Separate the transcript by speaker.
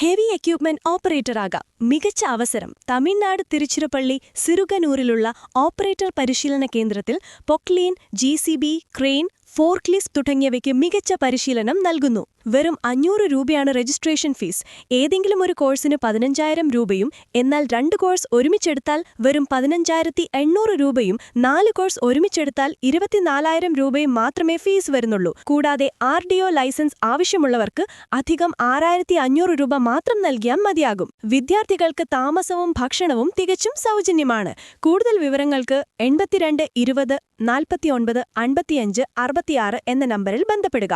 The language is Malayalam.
Speaker 1: Heavy equipment ഓപ്പറേറ്ററാകാം. മികച്ച അവസരം. തമിഴ്നാട് തിരുച്ചിറപ്പള്ളി സിറുകനൂരിലുള്ള ഓപ്പറേറ്റർ പരിശീലന കേന്ദ്രത്തിൽ പൊക്ലീൻ, ജി.സി.ബി, ക്രെയിൻ, ഫോർക്ലിഫ്റ്റ് തുടങ്ങിയവയ്ക്ക് മികച്ച പരിശീലനം നൽകുന്നു. വെറും 500 രൂപയാണ് രജിസ്ട്രേഷൻ ഫീസ്. ഏതെങ്കിലും ഒരു കോഴ്സിന് 15,000 രൂപയും, എന്നാൽ 2 കോഴ്സ് ഒരുമിച്ചെടുത്താൽ വെറും 15,800 രൂപയും, 4 കോഴ്സ് ഒരുമിച്ചെടുത്താൽ 24,000 രൂപയും മാത്രമേ ഫീസ് വരുന്നുള്ളൂ. കൂടാതെ RDO ലൈസൻസ് ആവശ്യമുള്ളവർക്ക് അധികം 6,500 രൂപ മാത്രം നൽകിയാൽ മതിയാകും. വിദ്യാർത്ഥികൾക്ക് താമസവും ഭക്ഷണവും തികച്ചും സൗജന്യമാണ്. കൂടുതൽ വിവരങ്ങൾക്ക് 82 20 49 55 66 എന്ന നമ്പറിൽ ബന്ധപ്പെടുക.